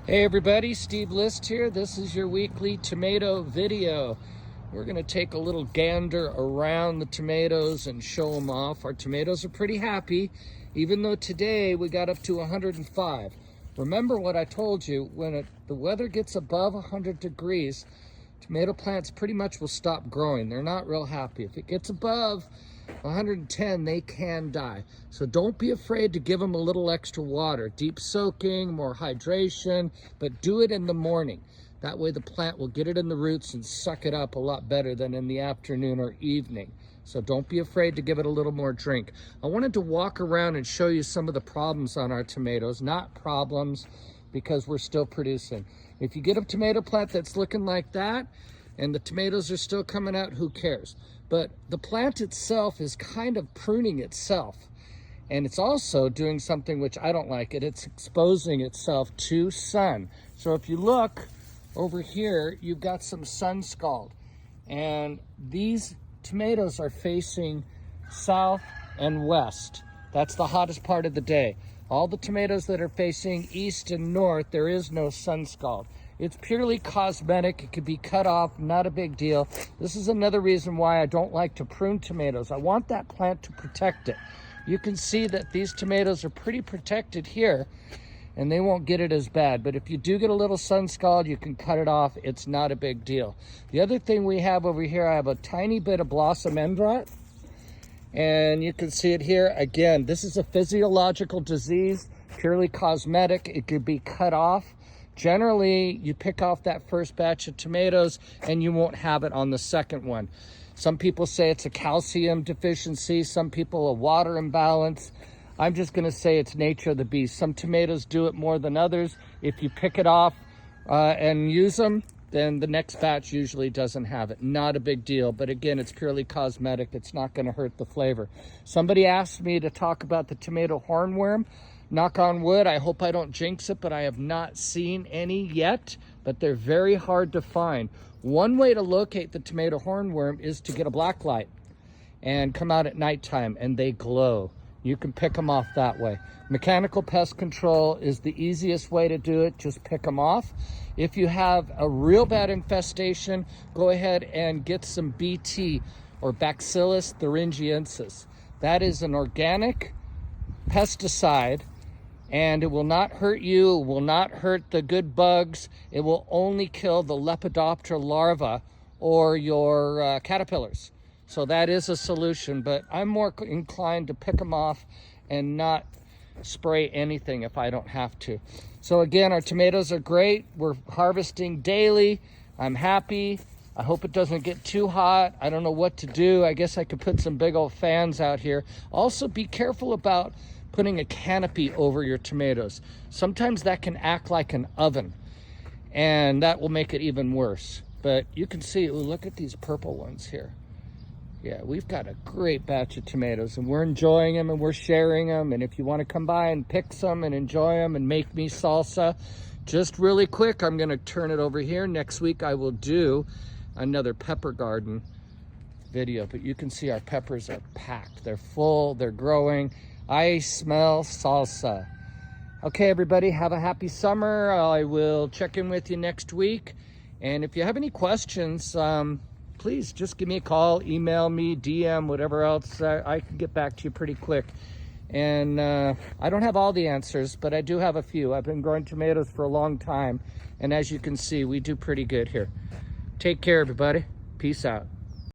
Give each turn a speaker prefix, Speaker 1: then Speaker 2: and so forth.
Speaker 1: Hey everybody, Steve List here. This is your weekly tomato video. We're going to take a little gander around the tomatoes and show them off. Our tomatoes are pretty happy, even though today we got up to 105. Remember what I told you, when the weather gets above 100 degrees, tomato plants pretty much will stop growing. They're not real happy. If it gets above 110, they can die. So don't be afraid to give them a little extra water. Deep soaking, more hydration, but do it in the morning. That way the plant will get it in the roots and suck it up a lot better than in the afternoon or evening. So don't be afraid to give it a little more drink. I wanted to walk around and show you some of the problems on our tomatoes. Not problems, because we're still producing. If you get a tomato plant that's looking like that, and the tomatoes are still coming out, who cares? But the plant itself is kind of pruning itself. And it's also doing something which I don't like it. It's exposing itself to sun. So if you look over here, you've got some sun scald. And these tomatoes are facing south and west. That's the hottest part of the day. All the tomatoes that are facing east and north, there is no sun scald. It's purely cosmetic. It could be cut off, not a big deal. This is another reason why I don't like to prune tomatoes. I want that plant to protect it. You can see that these tomatoes are pretty protected here, and they won't get it as bad. But if you do get a little sun scald, you can cut it off. It's not a big deal. The other thing we have over here, I have a tiny bit of blossom end rot. And you can see it here. Again, this is a physiological disease, purely cosmetic. It could be cut off. Generally, you pick off that first batch of tomatoes and you won't have it on the second one. Some people say it's a calcium deficiency, some people a water imbalance. I'm just gonna say it's nature of the beast. Some tomatoes do it more than others. If you pick it off and use them, then the next batch usually doesn't have it. Not a big deal, but again, it's purely cosmetic. It's not gonna hurt the flavor. Somebody asked me to talk about the tomato hornworm. Knock on wood, I hope I don't jinx it, but I have not seen any yet, but they're very hard to find. One way to locate the tomato hornworm is to get a black light and come out at nighttime, and they glow. You can pick them off that way. Mechanical pest control is the easiest way to do it. Just pick them off. If you have a real bad infestation, go ahead and get some BT, or Bacillus thuringiensis. That is an organic pesticide, and it will not hurt you, it will not hurt the good bugs. It will only kill the Lepidoptera larva or your caterpillars. So that is a solution, but I'm more inclined to pick them off and not spray anything if I don't have to. So again, our tomatoes are great. We're harvesting daily. I'm happy. I hope it doesn't get too hot. I don't know what to do. I guess I could put some big old fans out here. Also, be careful about putting a canopy over your tomatoes. Sometimes that can act like an oven, and that will make it even worse. But you can see, ooh, look at these purple ones here. Yeah, we've got a great batch of tomatoes, and we're enjoying them, and we're sharing them. And if you want to come by and pick some and enjoy them and make me salsa, just really quick, I'm going to turn it over here. Next week I will do another pepper garden video, but you can see our peppers are packed. They're full, they're growing. I smell salsa. Okay, everybody, have a happy summer. I will check in with you next week. And if you have any questions, please just give me a call, email me, DM, whatever else. I can get back to you pretty quick. And I don't have all the answers, but I do have a few. I've been growing tomatoes for a long time. And as you can see, we do pretty good here. Take care, everybody. Peace out.